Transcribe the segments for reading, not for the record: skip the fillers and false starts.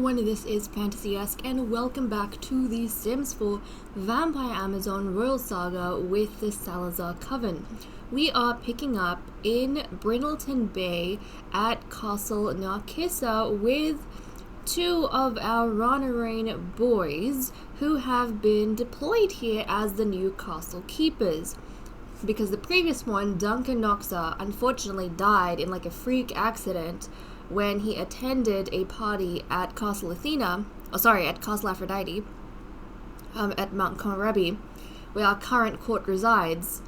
everyone, this is FantasyEsque, and welcome back to the Sims 4 Vampire Amazon Royal Saga with the Salazar Coven. We are picking up in Brindleton Bay at Castle Narcissa with two of our Ranarain boys who have been deployed here as the new castle keepers. Because the previous one, Duncan Noxa, unfortunately died in like a freak accident when he attended a party at Castle Athena, at Castle Aphrodite, at Mount Komorebi, where our current court resides.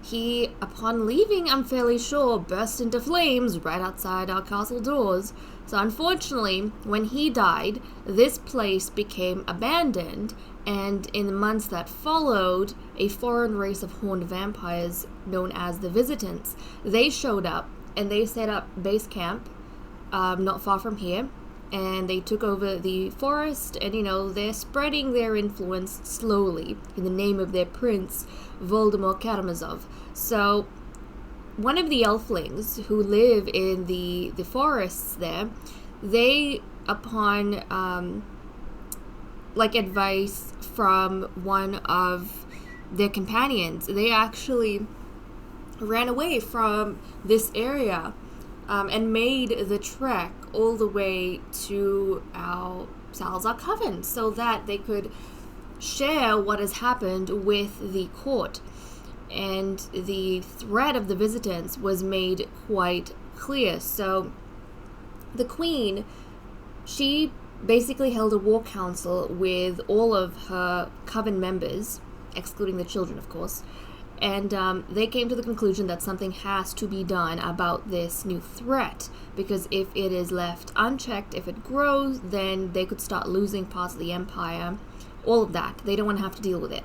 He, upon leaving, I'm fairly sure, burst into flames right outside our castle doors. So unfortunately, when he died, this place became abandoned, and in the months that followed, a foreign race of horned vampires known as the Visitants, they showed up, and they set up base camp not far from here, and they took over the forest, and they're spreading their influence slowly in the name of their prince, Voldemort Karamazov. So one of the elflings who live in the forests there, they, upon advice from one of their companions, they actually ran away from this area and made the trek all the way to our Salazar Coven so that they could share what has happened with the court. And the threat of the Visitants was made quite clear. So the Queen, she basically held a war council with all of her coven members, excluding the children, of course, and they came to the conclusion that something has to be done about this new threat, because if it is left unchecked, if it grows, then they could start losing parts of the empire, all of that. They don't want to have to deal with it.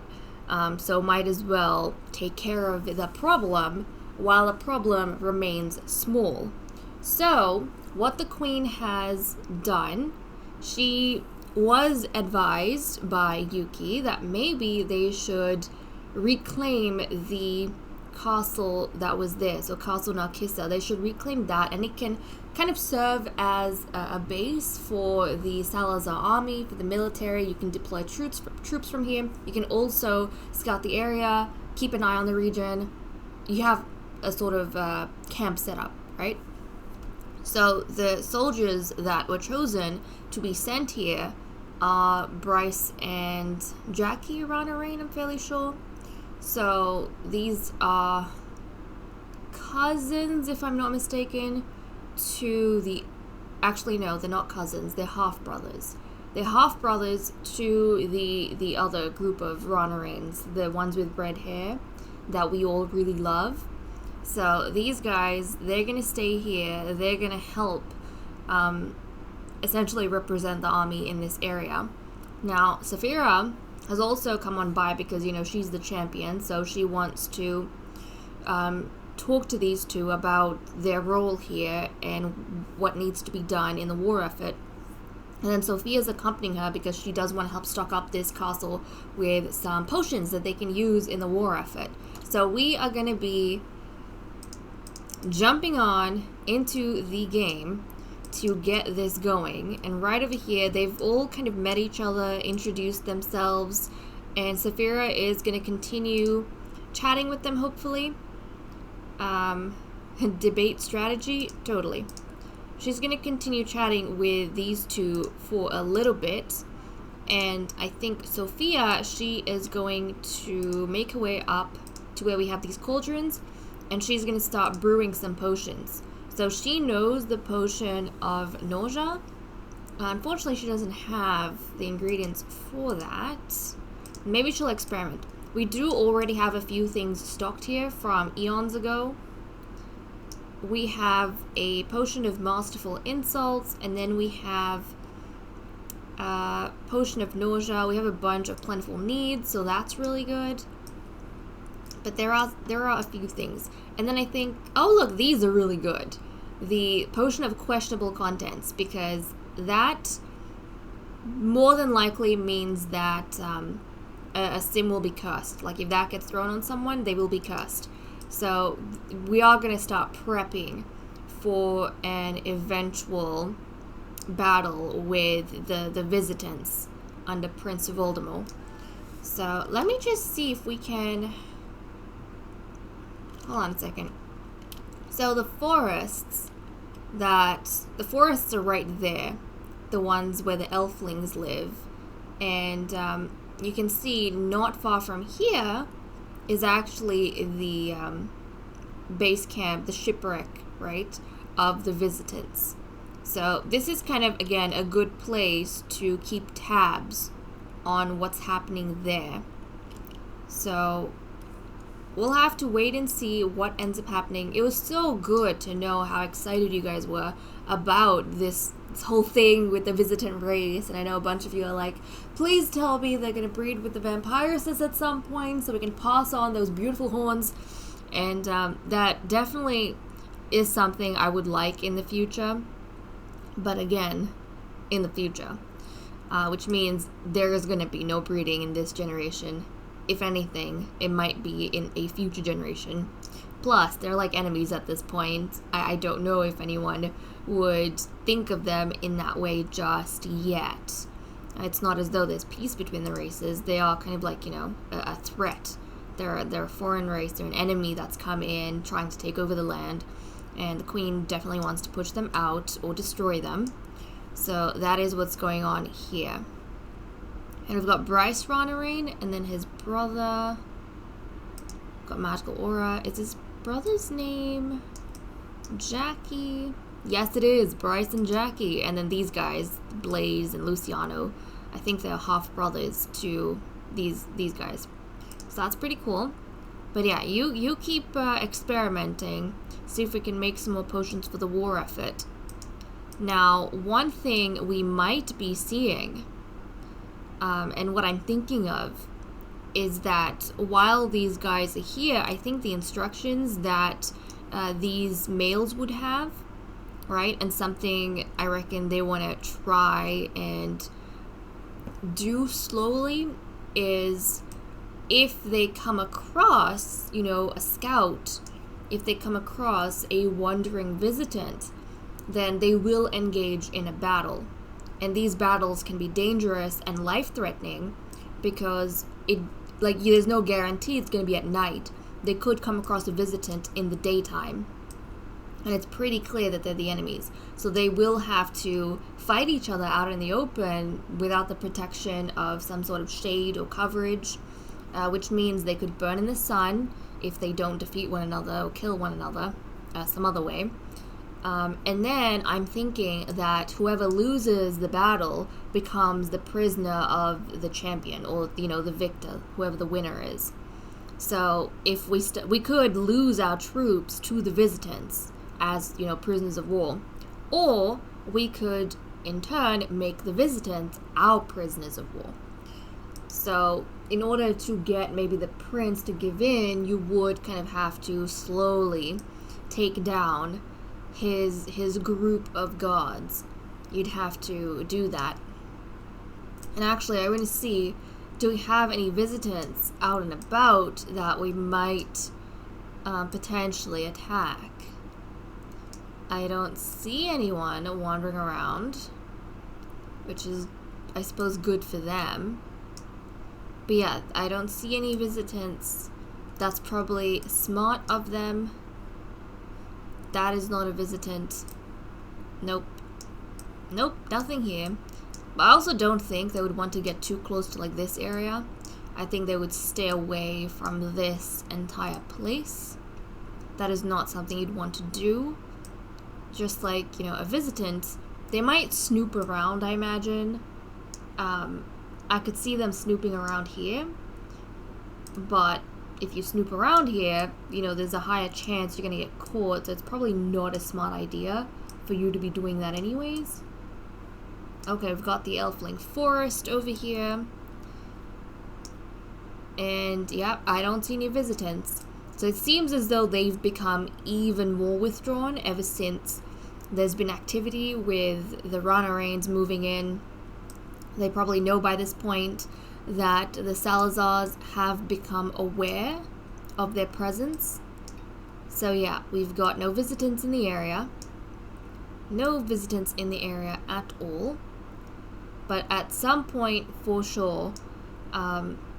So might as well take care of the problem while the problem remains small. So what the Queen has done, she was advised by Yuki that maybe they should reclaim the castle that was there, so Castle Narcissa. They should reclaim that, and it can kind of serve as a base for the Salazar army, for the military. You can deploy troops from here. You can also scout the area, keep an eye on the region. You have a sort of camp set up, right? So the soldiers that were chosen to be sent here are Bryce and Jackie Ranarain, I'm fairly sure. So these are cousins, if I'm not mistaken, to the... Actually, no, they're not cousins. They're half-brothers. They're half-brothers to the other group of Ranarains, the ones with red hair that we all really love. So these guys, they're going to stay here. They're going to help essentially represent the army in this area. Now, Sofia has also come on by because, she's the champion, so she wants to talk to these two about their role here and what needs to be done in the war effort. And then Sofia's accompanying her because she does want to help stock up this castle with some potions that they can use in the war effort. So we are going to be jumping on into the game to get this going, and right over here they've all kind of met each other, introduced themselves, and Sofia is going to continue chatting with them, hopefully. Debate strategy, totally. She's going to continue chatting with these two for a little bit, and I think Sofia, she is going to make her way up to where we have these cauldrons, and she's going to start brewing some potions. So she knows the potion of nausea. Unfortunately, she doesn't have the ingredients for that. Maybe she'll experiment. We do already have a few things stocked here from eons ago. We have a potion of masterful insults, and then we have a potion of nausea. We have a bunch of plentiful needs, so that's really good. But there are a few things. And then I think, oh look, these are really good. The potion of questionable contents, because that more than likely means that a sim will be cursed. Like if that gets thrown on someone, they will be cursed. So we are going to start prepping for an eventual battle with the Visitants under Prince Voldemort. So let me just see if we can... Hold on a second. So the forests are right there, the ones where the elflings live, and you can see not far from here is actually the base camp, the shipwreck, right, of the Visitants. So this is kind of, again, a good place to keep tabs on what's happening there. So we'll have to wait and see what ends up happening. It was so good to know how excited you guys were about this whole thing with the Visitant race, and I know a bunch of you are like, please tell me they're going to breed with the vampiresses at some point so we can pass on those beautiful horns. And that definitely is something I would like in the future, but again, in the future, which means there is going to be no breeding in this generation. If anything, it might be in a future generation. Plus, they're like enemies at this point. I don't know if anyone would think of them in that way just yet. It's not as though there's peace between the races. They are kind of like, you know, a threat. They're a foreign race. They're an enemy that's come in trying to take over the land. And the queen definitely wants to push them out or destroy them. So that is what's going on here. And we've got Bryce Ranarain, and then his brother. Got Magical Aura. Is his brother's name Jackie? Yes, it is. Bryce and Jackie. And then these guys, Blaze and Luciano. I think they're half brothers to these guys. So that's pretty cool. But yeah, you keep experimenting. See if we can make some more potions for the war effort. Now, one thing we might be seeing, and what I'm thinking of, is that while these guys are here, I think the instructions that these males would have, right, and something I reckon they want to try and do slowly is if they come across, you know, a scout, if they come across a wandering visitant, then they will engage in a battle. And these battles can be dangerous and life-threatening because there's no guarantee it's going to be at night. They could come across a visitant in the daytime. And it's pretty clear that they're the enemies. So they will have to fight each other out in the open without the protection of some sort of shade or coverage, which means they could burn in the sun if they don't defeat one another or kill one another some other way. And then I'm thinking that whoever loses the battle becomes the prisoner of the champion, or, you know, the victor, whoever the winner is. So if we could lose our troops to the visitants as, you know, prisoners of war, or we could in turn make the visitants our prisoners of war. So in order to get maybe the prince to give in, you would kind of have to slowly take down his group of gods. You'd have to do that. And actually, I want to see, do we have any visitants out and about that we might potentially attack? I don't see anyone wandering around, which is, I suppose, good for them. But yeah, I don't see any visitants. That's probably smart of them. That is not a visitant. Nope. Nope, nothing here. But I also don't think they would want to get too close to, like, this area. I think they would stay away from this entire place. That is not something you'd want to do. Just like, you know, a visitant, they might snoop around, I imagine. I could see them snooping around here. But if you snoop around here, you know, there's a higher chance you're going to get caught, so it's probably not a smart idea for you to be doing that anyways. Okay, we've got the Elfling Forest over here. And, yeah, I don't see any visitants. So it seems as though they've become even more withdrawn ever since there's been activity with the Ranarains moving in. They probably know by this point that the Salazars have become aware of their presence. So yeah, we've got no visitants in the area. No visitants in the area at all. But at some point, for sure,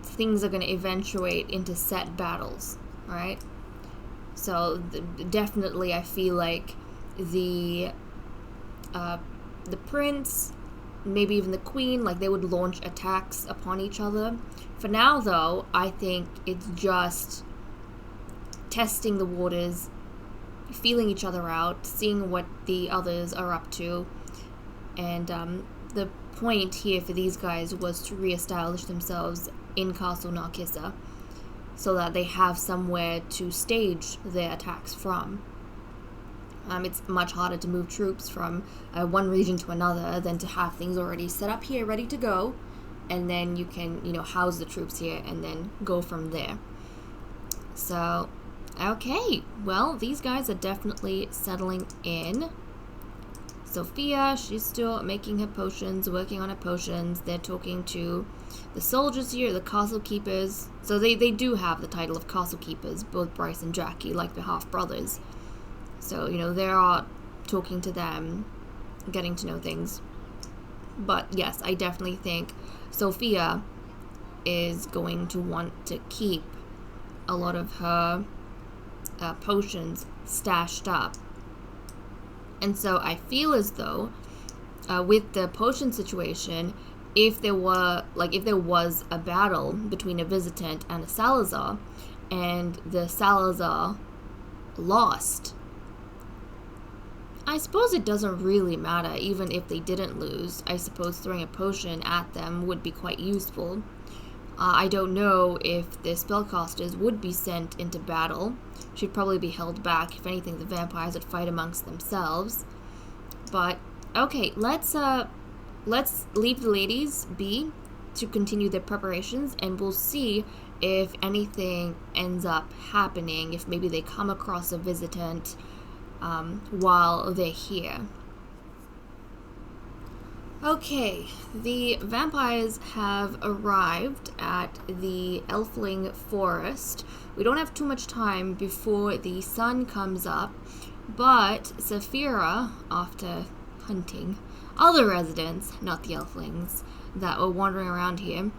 things are going to eventuate into set battles, right? So definitely I feel like the prince, maybe even the queen, like, they would launch attacks upon each other. For now, though, I think it's just testing the waters, feeling each other out, seeing what the others are up to. And the point here for these guys was to reestablish themselves in Castle Narkissa so that they have somewhere to stage their attacks from. It's much harder to move troops from one region to another than to have things already set up here, ready to go, and then you can, house the troops here and then go from there. So, okay, well, these guys are definitely settling in. Sophia, she's still making her potions, working on her potions. They're talking to the soldiers here, the castle keepers. So they do have the title of castle keepers, both Bryce and Jackie, like the half-brothers. So, they are talking to them, getting to know things. But yes, I definitely think Sofia is going to want to keep a lot of her potions stashed up. And so I feel as though with the potion situation, if there was a battle between a Visitant and a Salazar, and the Salazar lost, I suppose it doesn't really matter, even if they didn't lose. I suppose throwing a potion at them would be quite useful. I don't know if the spellcasters would be sent into battle. Should probably be held back. If anything, the vampires would fight amongst themselves. But, okay, let's leave the ladies be to continue their preparations, and we'll see if anything ends up happening, if maybe they come across a Visitant while they're here. Okay, the vampires have arrived at the Elfling Forest. We don't have too much time before the sun comes up, but Saphira, after hunting other residents, not the Elflings, that were wandering around here,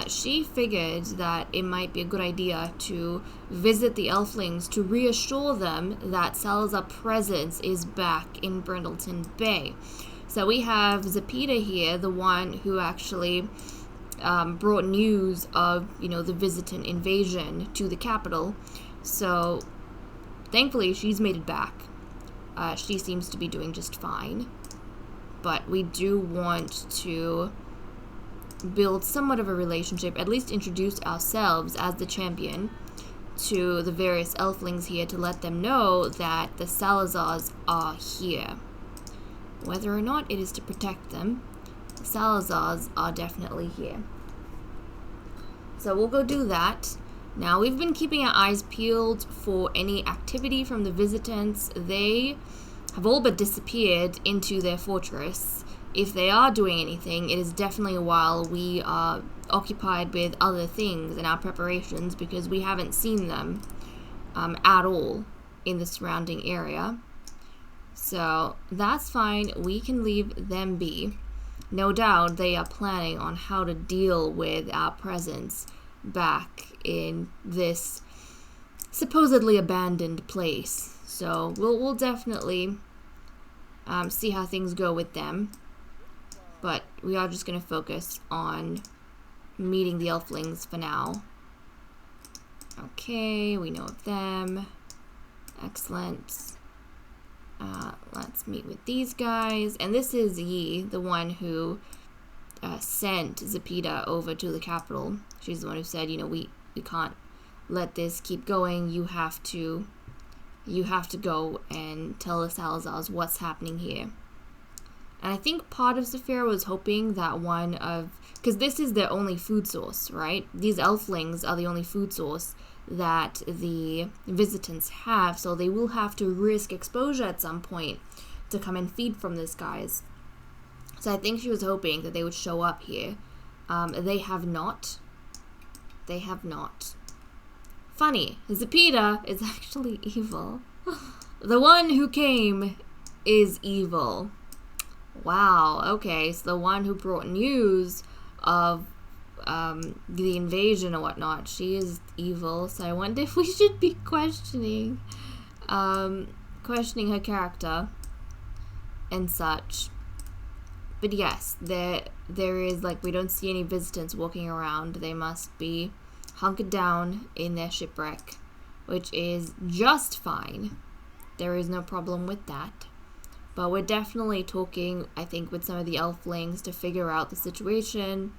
she figured that it might be a good idea to visit the Elflings to reassure them that Salazar's presence is back in Brindleton Bay. So we have Zepeda here, the one who actually brought news of, the Visitant invasion to the capital. So thankfully she's made it back. She seems to be doing just fine. But we do want to build somewhat of a relationship, at least introduce ourselves as the champion to the various Elflings here to let them know that the Salazars are here. Whether or not it is to protect them, the Salazars are definitely here. So we'll go do that. Now, we've been keeping our eyes peeled for any activity from the Visitants. They have all but disappeared into their fortress. If they are doing anything, it is definitely while we are occupied with other things in our preparations, because we haven't seen them at all in the surrounding area. So that's fine, we can leave them be. No doubt they are planning on how to deal with our presence back in this supposedly abandoned place. So we'll definitely see how things go with them. But we are just going to focus on meeting the Elflings for now. Okay, we know of them. Excellent. Let's meet with these guys. And this is Yi, the one who sent Zepeda over to the capital. She's the one who said, we can't let this keep going. You have to go and tell the Salazars what's happening here. And I think part of Saphira was hoping that because this is their only food source, right? These Elflings are the only food source that the Visitants have, so they will have to risk exposure at some point to come and feed from this guys. So I think she was hoping that they would show up here. They have not. They have not. Funny, Zepeda is actually evil. The one who came is evil. Wow, okay, so the one who brought news of the invasion or whatnot, she is evil. So I wonder if we should be questioning her character and such. But yes, there is, we don't see any Visitants walking around. They must be hunkered down in their shipwreck, which is just fine. There is no problem with that. But we're definitely talking, I think, with some of the elflings to figure out the situation.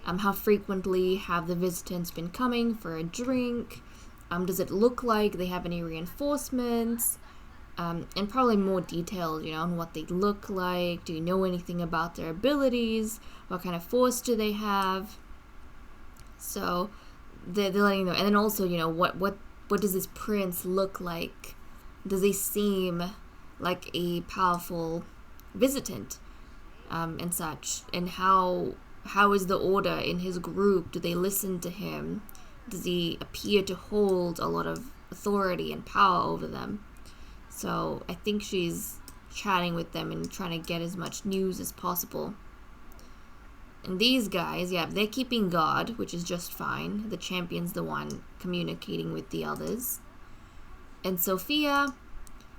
How frequently have the visitants been coming for a drink? Does it look like they have any reinforcements? And probably more details, on what they look like. Do you know anything about their abilities? What kind of force do they have? So they're letting them know. And then also, what does this prince look like? Does he seem like a powerful visitant, and such? And how is the order in his group? Do they listen to him? Does he appear to hold a lot of authority and power over them? So I think she's chatting with them and trying to get as much news as possible. And these guys, they're keeping guard, which is just fine. The champion's the one communicating with the others. And Sofia,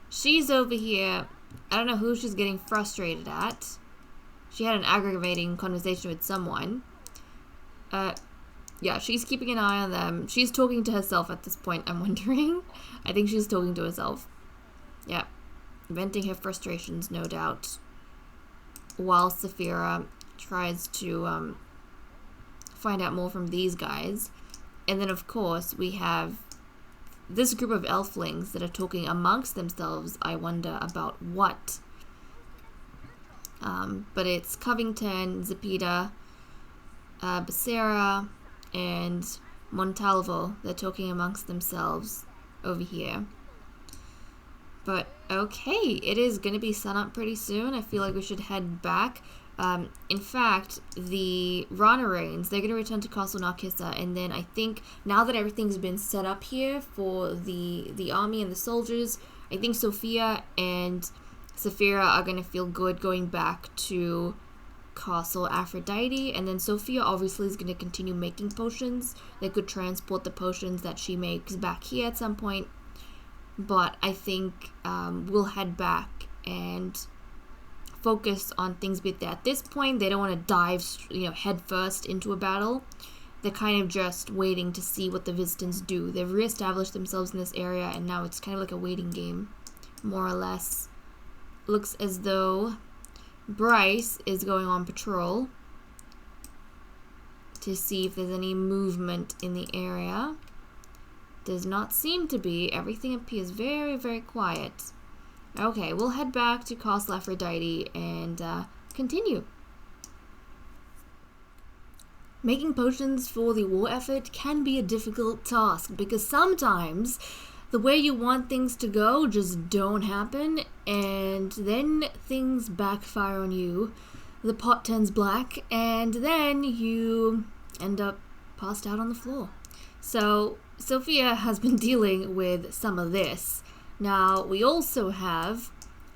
she's over here. I don't know who she's getting frustrated at. She had an aggravating conversation with someone. She's keeping an eye on them. She's talking to herself at this point, I'm wondering. I think she's talking to herself. Yeah. Venting her frustrations, no doubt. While Sofia tries to find out more from these guys. And then, of course, we have this group of elflings that are talking amongst themselves, I wonder about what. But it's Covington, Zepeda, Becerra, and Montalvo. They're talking amongst themselves over here. But okay, it is going to be sun up pretty soon. I feel like we should head back. In fact, the Ranarains, they're going to return to Castle Narcissa, and then I think now that everything's been set up here for the army and the soldiers, I think Sofia and Saphira are going to feel good going back to Castle Aphrodite, and then Sofia obviously is going to continue making potions. They could transport the potions that she makes back here at some point, but I think we'll head back and focus on things with that. At this point, they don't want to dive, head first into a battle. They're kind of just waiting to see what the visitants do. They've reestablished themselves in this area, and now it's kind of like a waiting game, more or less. Looks as though Bryce is going on patrol to see if there's any movement in the area. Does not seem to be. Everything appears very, very quiet. Okay, we'll head back to Castle Aphrodite and continue. Making potions for the war effort can be a difficult task because sometimes the way you want things to go just don't happen, and then things backfire on you. The pot turns black, and then you end up passed out on the floor. So Sofia has been dealing with some of this. Now, we also have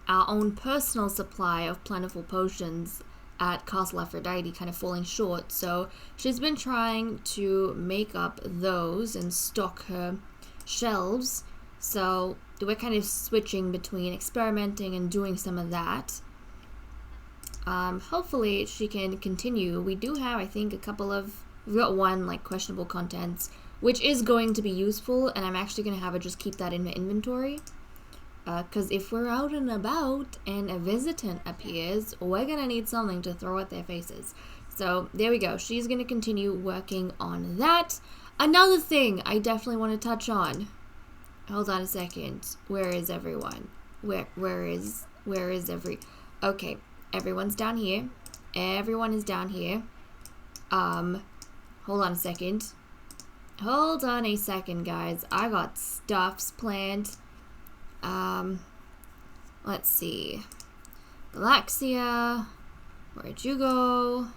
our own personal supply of plentiful potions at Castle Aphrodite kind of falling short, so she's been trying to make up those and stock her shelves. So we're kind of switching between experimenting and doing some of that. Hopefully she can continue. We do have, I think, we've got one questionable contents, which is going to be useful, and I'm actually going to have her just keep that in my inventory. Because if we're out and about and a visitant appears, we're going to need something to throw at their faces. So there we go. She's going to continue working on that. Another thing I definitely want to touch on. Hold on a second. Where is everyone? Where is Okay, everyone's down here. Everyone is down here. Hold on a second. Hold on a second, guys. I got stuffs planned. Let's see. Galaxia. Where'd you go?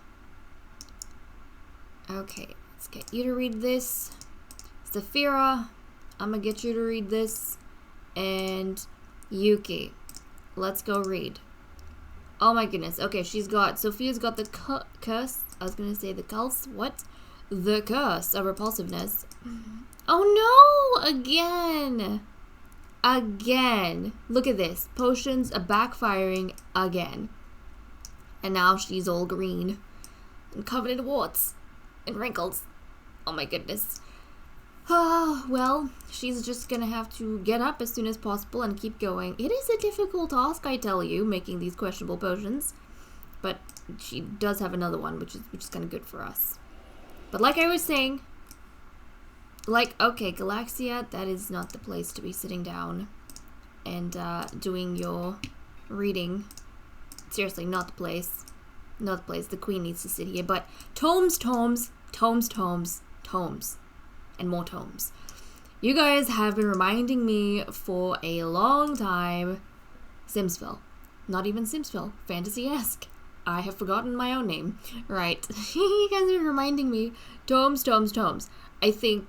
Okay, let's get you to read this. Saphira, I'm gonna get you to read this. And Yuki, let's go read. Oh my goodness. Okay, Sophia's got the curse. I was gonna say the curse. What? The curse of repulsiveness. Oh no! Again. Look at this. Potions are backfiring again. And now she's all green and covered in warts and wrinkles. Oh my goodness. Well, she's just gonna have to get up as soon as possible and keep going. It is a difficult task, I tell you, making these questionable potions. But she does have another one, which is kind of good for us. But like I was saying, okay, Galaxia, that is not the place to be sitting down and doing your reading. Seriously, not the place. Not the place. The queen needs to sit here. But tomes, tomes, tomes, tomes, tomes. And more tomes. You guys have been reminding me for a long time. Simsville. Not even Simsville. FantasyEsque. I have forgotten my own name. Right. You guys are reminding me. Tomes, tomes, tomes. I think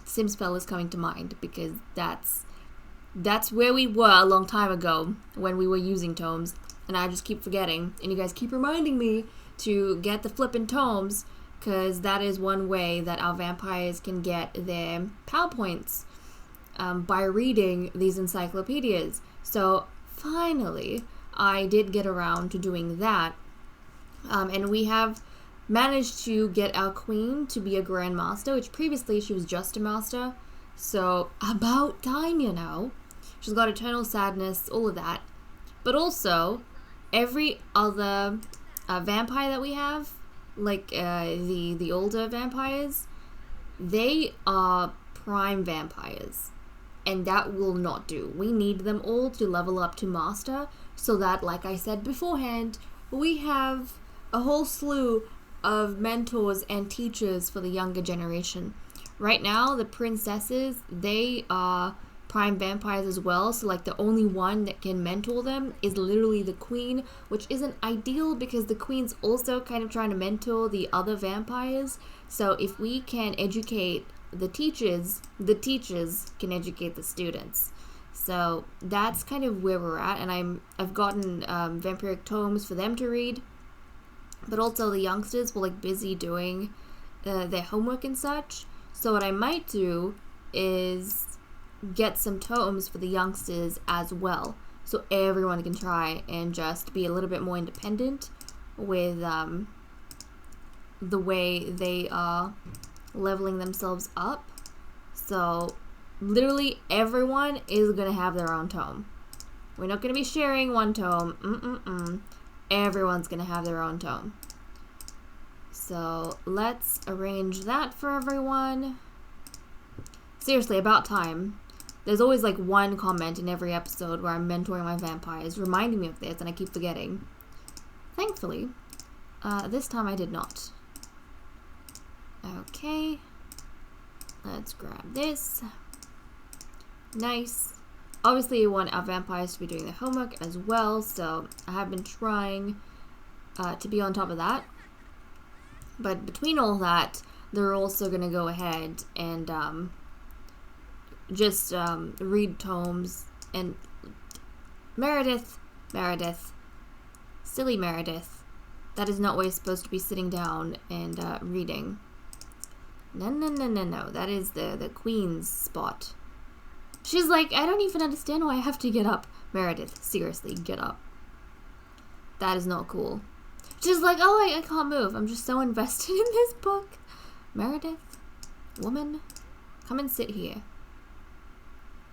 Simspell is coming to mind because that's where we were a long time ago when we were using tomes, and I just keep forgetting, and you guys keep reminding me to get the flippin' tomes, because that is one way that our vampires can get their PowerPoints, by reading these encyclopedias. So finally I did get around to doing that, and we have managed to get our queen to be a grandmaster, which previously she was just a master. So about time, you know. She's got eternal sadness, all of that. But also, every other vampire that we have, like the older vampires, they are prime vampires. And that will not do. We need them all to level up to master, so that, like I said beforehand, we have a whole slew of mentors and teachers for the younger generation. Right now, the princesses, they are prime vampires as well, so like the only one that can mentor them is literally the queen, which isn't ideal because the queen's also kind of trying to mentor the other vampires. So if we can educate the teachers can educate the students. So that's kind of where we're at, and I've gotten vampiric tomes for them to read, but also the youngsters were like busy doing their homework and such. So what I might do is get some tomes for the youngsters as well, so everyone can try and just be a little bit more independent with the way they are leveling themselves up. So literally everyone is gonna have their own tome. We're not gonna be sharing one tome. Everyone's gonna have their own tome. So let's arrange that for everyone. Seriously, about time. There's always like one comment in every episode where I'm mentoring my vampires, reminding me of this, and I keep forgetting. Thankfully, this time I did not. Okay. Let's grab this. Nice. Obviously, you want our vampires to be doing their homework as well, so I have been trying to be on top of that. But between all that, they're also going to go ahead and just read tomes. And Meredith, silly Meredith, that is not where you're supposed to be sitting down and reading. No, that is the queen's spot. She's like, I don't even understand why I have to get up. Meredith, seriously, get up. That is not cool. She's like, oh, I can't move. I'm just so invested in this book. Meredith, woman, come and sit here.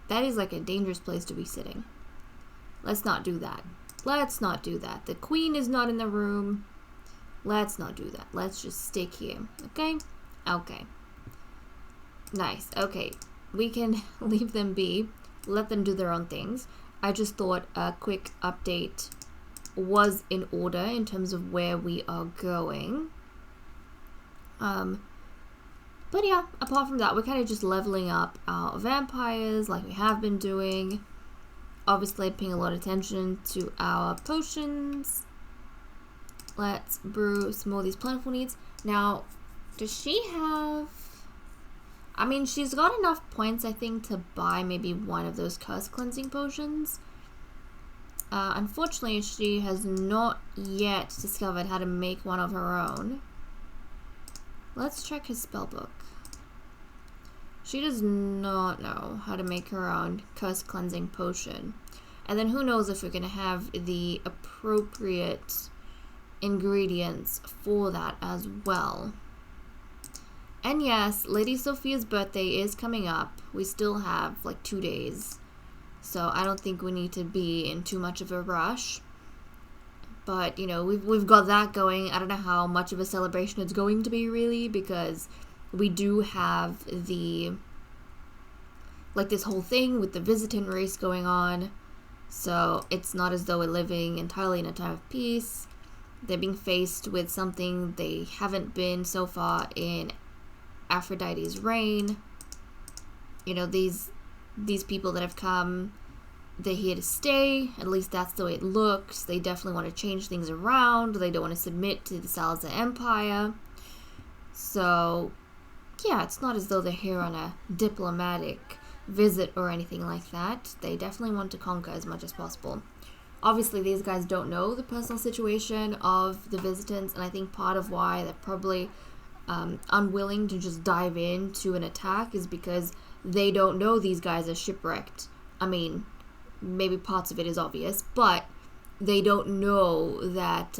That is like a dangerous place to be sitting. Let's not do that. Let's not do that. The queen is not in the room. Let's not do that. Let's just stick here. Okay? Okay. Nice. Okay. We can leave them be. Let them do their own things. I just thought a quick update was in order in terms of where we are going. But yeah, apart from that, we're kind of just leveling up our vampires like we have been doing. Obviously, paying a lot of attention to our potions. Let's brew some more of these plentiful needs. Now, does she have... I mean, she's got enough points, I think, to buy maybe one of those curse cleansing potions. Unfortunately, she has not yet discovered how to make one of her own. Let's check his spellbook. She does not know how to make her own curse cleansing potion. And then who knows if we're going to have the appropriate ingredients for that as well. And yes, Lady Sofia's birthday is coming up. We still have like 2 days. So I don't think we need to be in too much of a rush. But, you know, we've got that going. I don't know how much of a celebration it's going to be, really, because we do have the, like, this whole thing with the Visitant race going on. So it's not as though we're living entirely in a time of peace. They're being faced with something they haven't been so far in Aphrodite's reign. You know, these people that have come, they're here to stay. At least that's the way it looks. They definitely want to change things around. They don't want to submit to the Salazar Empire. So, yeah, it's not as though they're here on a diplomatic visit or anything like that. They definitely want to conquer as much as possible. Obviously, these guys don't know the personal situation of the Visitants, and I think part of why they're probably unwilling to just dive into an attack is because they don't know these guys are shipwrecked. I mean, maybe parts of it is obvious, but they don't know that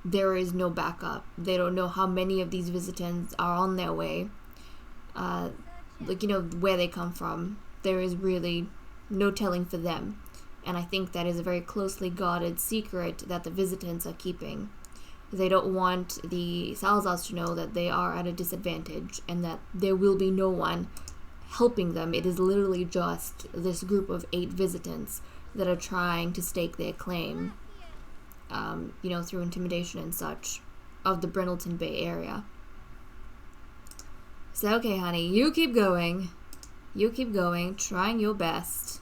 there is no backup. They don't know how many of these Visitants are on their way. Like, you know, where they come from. There is really no telling for them. And I think that is a very closely guarded secret that the Visitants are keeping. They don't want the Salazars to know that they are at a disadvantage and that there will be no one helping them. It is literally just this group of 8 Visitants that are trying to stake their claim, you know, through intimidation and such, of the Brindleton Bay area. So, okay, honey, you keep going. You keep going, trying your best.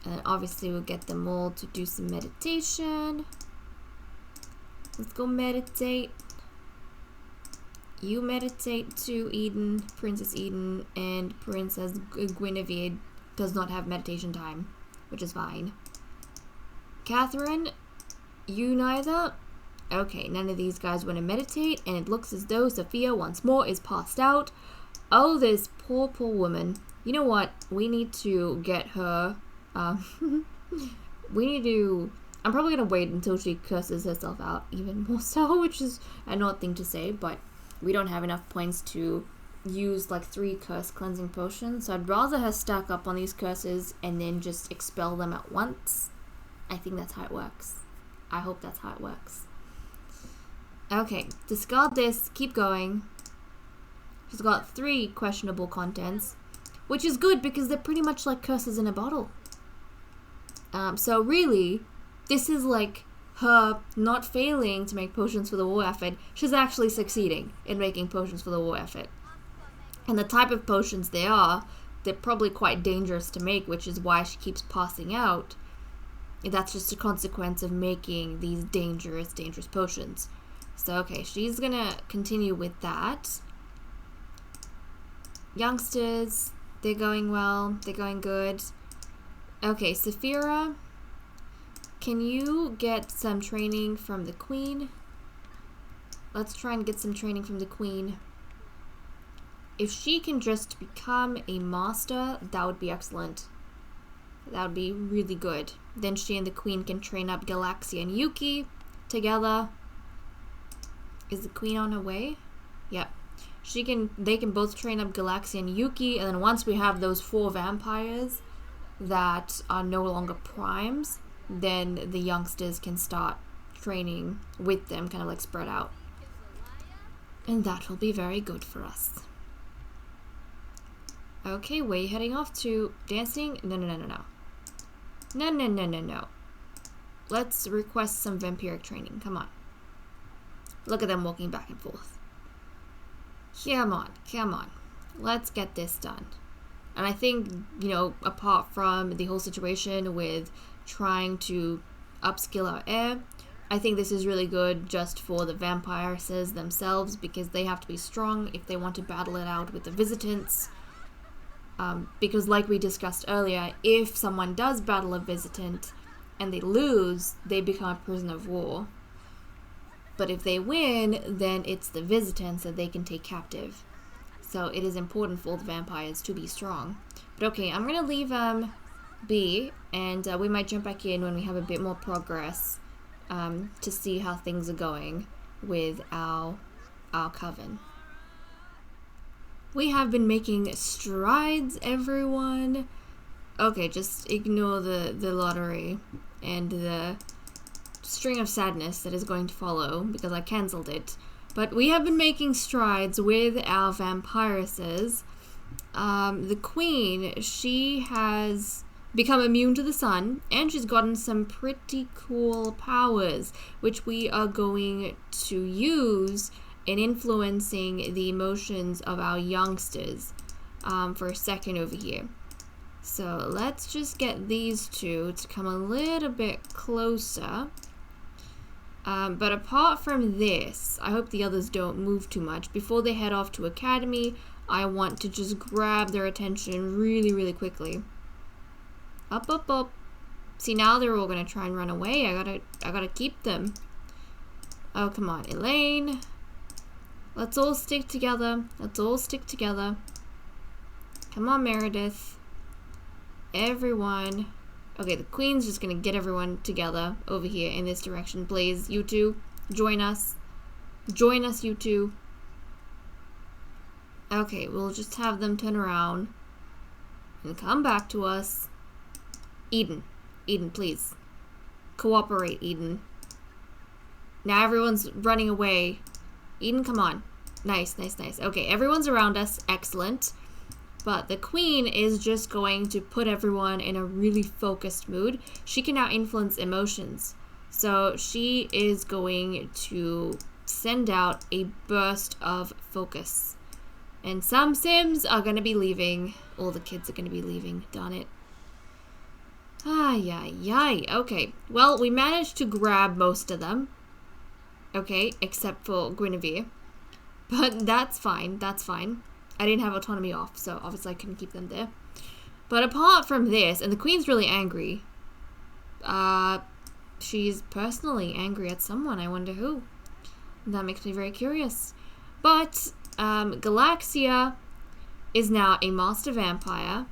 And obviously we'll get them all to do some meditation. Let's go meditate. You meditate too, Eden, Princess Eden, and Princess Guinevere does not have meditation time, which is fine. Catherine, you neither? Okay, none of these guys want to meditate, and it looks as though Sofia once more is passed out. Oh, this poor woman. You know what? We need to get her, we need to, I'm probably going to wait until she curses herself out even more so, which is an odd thing to say, but we don't have enough points to use like 3 curse cleansing potions, so I'd rather her stack up on these curses and then just expel them at once. I think that's how it works. I hope that's how it works. Okay, discard this, keep going. She's got 3 questionable contents, which is good because they're pretty much like curses in a bottle. So really, this is like her not failing to make potions for the war effort. She's actually succeeding in making potions for the war effort. And the type of potions they are, they're probably quite dangerous to make, which is why she keeps passing out. That's just a consequence of making these dangerous potions. So, okay, she's gonna continue with that. Youngsters, they're going well. They're going good. Okay, Saphira, can you get some training from the Queen? Let's try and get some training from the Queen. If she can just become a master, that would be excellent. That would be really good. Then she and the Queen can train up Galaxia and Yuki together. Is the Queen on her way? Yep. They can both train up Galaxia and Yuki, and then once we have those 4 vampires that are no longer primes, then the youngsters can start training with them, kind of like spread out. And that will be very good for us. Okay, where are you heading off to? Dancing? No. No. Let's request some vampiric training. Come on. Look at them walking back and forth. Come on. Let's get this done. And I think, you know, apart from the whole situation with trying to upskill our heir, I think this is really good just for the vampires themselves, because they have to be strong if they want to battle it out with the Visitants. Because like we discussed earlier, if someone does battle a Visitant and they lose, they become a prisoner of war. But if they win, then it's the Visitants that they can take captive. So it is important for the vampires to be strong. But okay, I'm going to leave be, and we might jump back in when we have a bit more progress to see how things are going with our coven. We have been making strides, everyone. Okay, just ignore the lottery and the string of sadness that is going to follow because I cancelled it. But we have been making strides with our vampiresses. The queen, she has become immune to the sun, and she's gotten some pretty cool powers, which we are going to use in influencing the emotions of our youngsters for a second over here. So let's just get these two to come a little bit closer. But apart from this, I hope the others don't move too much. Before they head off to Academy, I want to just grab their attention really, really quickly. Up, up, up. See, now they're all gonna try and run away. I gotta keep them. Oh, come on, Elaine. Let's all stick together. Let's all stick together. Come on, Meredith. Everyone. Okay, the queen's just gonna get everyone together over here in this direction. Please, you two, join us. Join us, you two. Okay, we'll just have them turn around and come back to us. Eden, please. Cooperate, Eden. Now everyone's running away. Eden, come on. Nice, nice, nice. Okay, everyone's around us. Excellent. But the queen is just going to put everyone in a really focused mood. She can now influence emotions. So she is going to send out a burst of focus. And some Sims are going to be leaving. All the kids are going to be leaving. Darn it. Ay, ay, ay. Okay. Well, we managed to grab most of them. Okay, except for Guinevere. But that's fine. That's fine. I didn't have autonomy off, so obviously I couldn't keep them there. But apart from this, and the queen's really angry. She's personally angry at someone. I wonder who. That makes me very curious. But Galaxia is now a master vampire.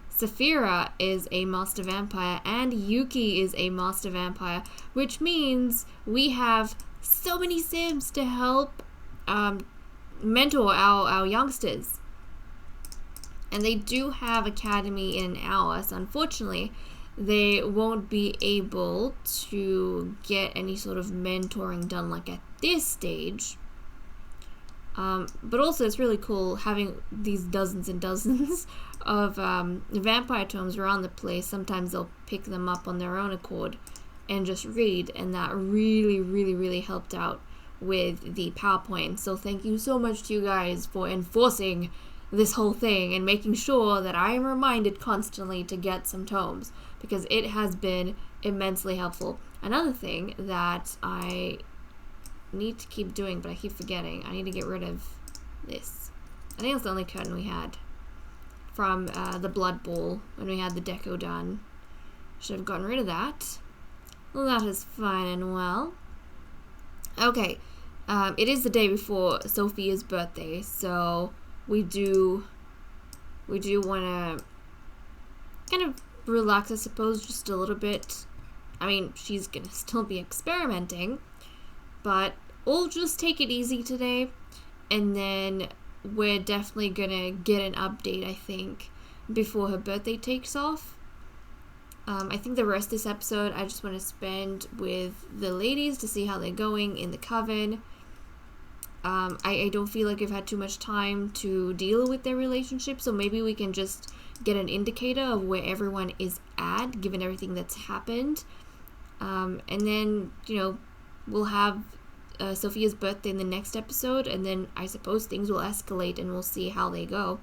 Sofia is a master vampire, and Yuki is a master vampire, which means we have so many Sims to help mentor our youngsters. And they do have Academy in an hour, so unfortunately they won't be able to get any sort of mentoring done like at this stage. But also it's really cool having these dozens and dozens of vampire tomes around the place. Sometimes they'll pick them up on their own accord and just read, and that really, really, really helped out with the PowerPoint. So thank you so much to you guys for enforcing this whole thing and making sure that I am reminded constantly to get some tomes, because it has been immensely helpful. Another thing that I need to keep doing, but I keep forgetting, I need to get rid of this. I think that's the only curtain we had from the Blood Bowl when we had the deco done. Should have gotten rid of that. Well, that is fine and well. Okay, it is the day before Sofia's birthday, so we do want to kind of relax, I suppose, just a little bit. I mean, she's gonna still be experimenting, but we'll just take it easy today, and then we're definitely gonna get an update, I think, before her birthday takes off. I think the rest of this episode I just want to spend with the ladies to see how they're going in the coven. I don't feel like I've had too much time to deal with their relationship, so maybe we can just get an indicator of where everyone is at, given everything that's happened. And then, we'll have Sofia's birthday in the next episode, and then I suppose things will escalate and we'll see how they go.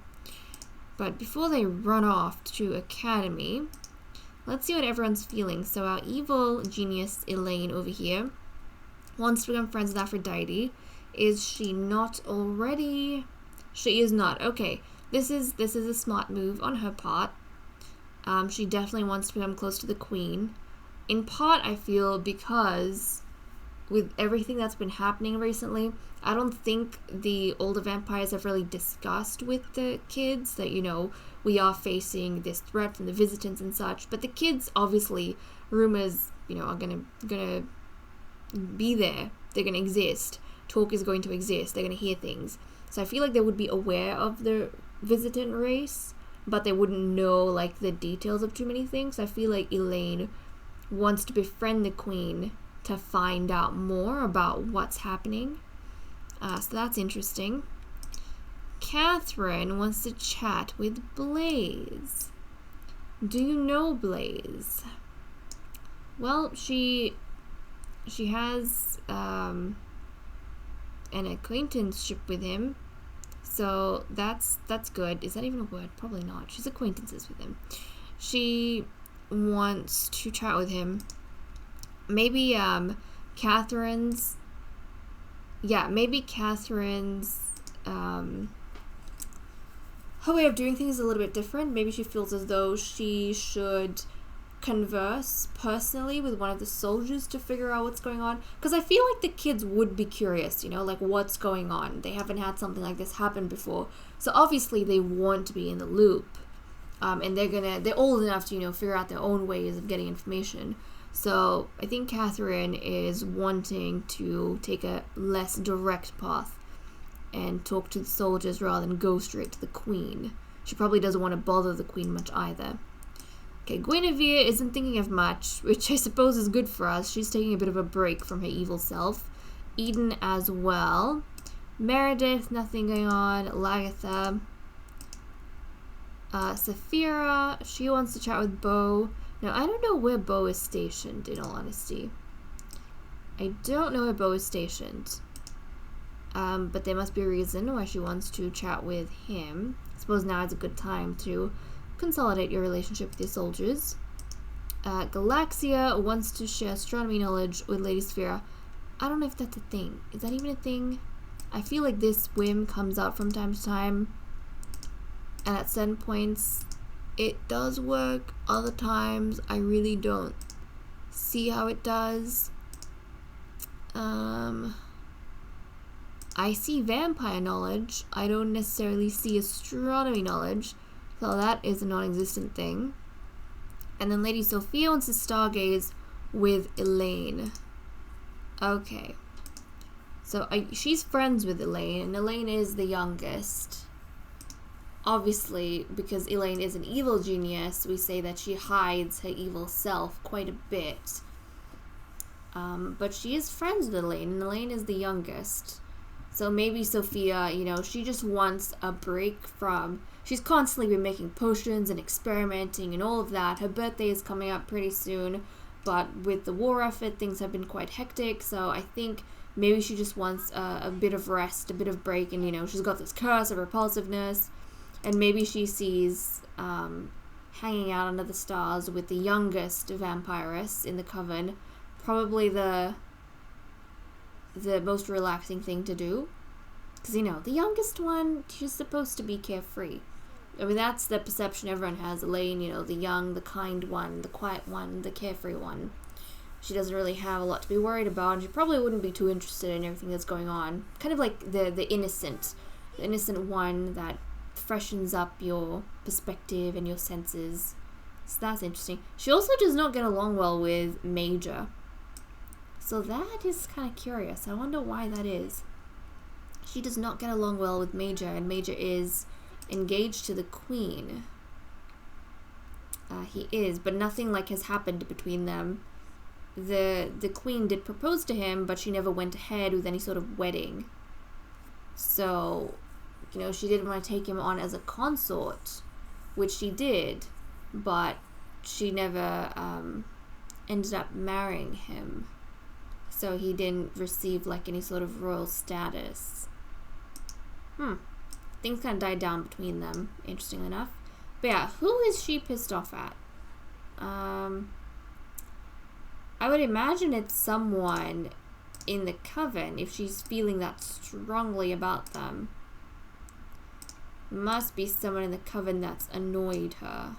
But before they run off to Academy, let's see what everyone's feeling. So our evil genius Elaine over here wants to become friends with Aphrodite. Is she not already? She is not. Okay, this is a smart move on her part. She definitely wants to become close to the queen. In part, I feel because with everything that's been happening recently, I don't think the older vampires have really discussed with the kids that, we are facing this threat from the Visitants and such. But the kids, obviously, rumors, are gonna be there. They're gonna exist. Talk is going to exist. They're gonna hear things. So I feel like they would be aware of the Visitant race, but they wouldn't know like the details of too many things. I feel like Elaine wants to befriend the queen to find out more about what's happening. So that's interesting. Catherine wants to chat with Blaze. Do you know Blaze? Well, she has an acquaintanceship with him, so that's good. Is that even a word? Probably not. She's acquaintances with him. She wants to chat with him. Maybe Catherine's her way of doing things is a little bit different. Maybe she feels as though she should converse personally with one of the soldiers to figure out what's going on, because I feel like the kids would be curious, you know, like what's going on. They haven't had something like this happen before, so obviously they want to be in the loop, and they're old enough to, you know, figure out their own ways of getting information. So I think Catherine is wanting to take a less direct path and talk to the soldiers rather than go straight to the queen. She probably doesn't want to bother the queen much either. Okay, Guinevere isn't thinking of much, which I suppose is good for us. She's taking a bit of a break from her evil self. Eden as well. Meredith, nothing going on. Lagatha. Safira, she wants to chat with Beau. Now, I don't know where Beau is stationed, in all honesty. I don't know where Beau is stationed. But there must be a reason why she wants to chat with him. I suppose now is a good time to consolidate your relationship with your soldiers. Galaxia wants to share astronomy knowledge with Lady Sphera. I don't know if that's a thing. Is that even a thing? I feel like this whim comes out from time to time, and at certain points it does work. Other times I really don't see how it does. I see vampire knowledge. I don't necessarily see astronomy knowledge, so that is a non-existent thing. And then Lady Sofia wants to stargaze with Elaine. Okay. So she's friends with Elaine, and Elaine is the youngest. Obviously, because Elaine is an evil genius, we say that she hides her evil self quite a bit. But she is friends with Elaine, and Elaine is the youngest. So maybe Sofia, you know, she just wants a break from... She's constantly been making potions and experimenting and all of that. Her birthday is coming up pretty soon, but with the war effort, things have been quite hectic. So I think maybe she just wants a bit of rest, a bit of break, and, you know, she's got this curse of repulsiveness. And maybe she sees hanging out under the stars with the youngest vampiress in the coven probably the most relaxing thing to do. Because, you know, the youngest one, she's supposed to be carefree. I mean, that's the perception everyone has. Elaine, you know, the young, the kind one, the quiet one, the carefree one. She doesn't really have a lot to be worried about, and she probably wouldn't be too interested in everything that's going on. Kind of like the innocent one that freshens up your perspective and your senses. So that's interesting. She also does not get along well with Major. So that is kind of curious. I wonder why that is. She does not get along well with Major, and Major is engaged to the Queen. He is, but nothing like has happened between them. The Queen did propose to him, but she never went ahead with any sort of wedding. So, you know, she didn't want to take him on as a consort, which she did, but she never ended up marrying him. So he didn't receive like any sort of royal status. Things kind of died down between them, interestingly enough. But yeah, who is she pissed off at? I would imagine it's someone in the coven if she's feeling that strongly about them. Must be someone in the coven that's annoyed her.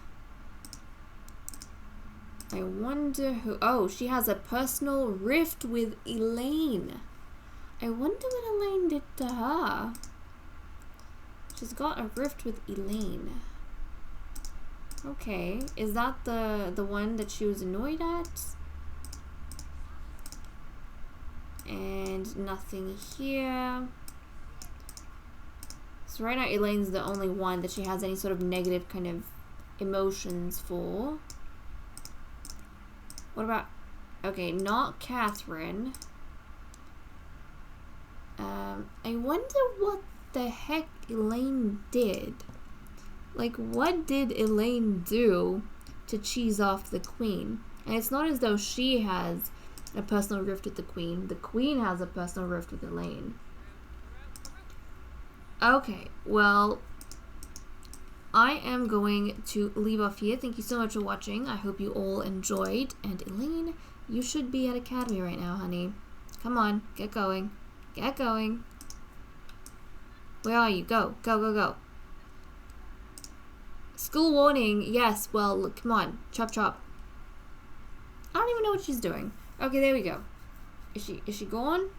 I wonder who... Oh, she has a personal rift with Elaine. I wonder what Elaine did to her. She's got a rift with Elaine. Okay, is that the one that she was annoyed at? And nothing here. So right now Elaine's the only one that she has any sort of negative kind of emotions for. What about... Okay, not Catherine. I wonder what the heck Elaine did. Like, what did Elaine do to cheese off the Queen? And it's not as though she has a personal rift with the Queen. The Queen has a personal rift with Elaine. Okay, well, I am going to leave off here. Thank you so much for watching. I hope you all enjoyed. And Elaine, you should be at Academy right now, honey. Come on, get going. Get going. Where are you? Go, go, go, go. School warning. Yes, well, look, come on. Chop, chop. I don't even know what she's doing. Okay, there we go. Is she gone?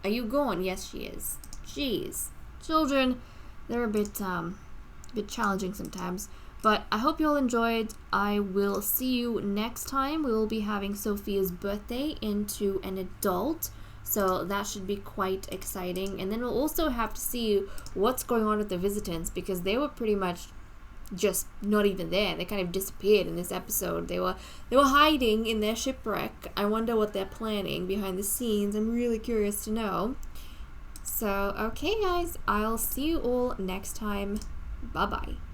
Are you gone? Yes, she is. Jeez. Children, they're a bit challenging sometimes. But I hope you all enjoyed. I will see you next time. We will be having Sofia's birthday into an adult. So that should be quite exciting. And then we'll also have to see what's going on with the Visitants, because they were pretty much just not even there. They kind of disappeared in this episode. They were hiding in their shipwreck. I wonder what they're planning behind the scenes. I'm really curious to know. So, okay guys, I'll see you all next time. Bye-bye.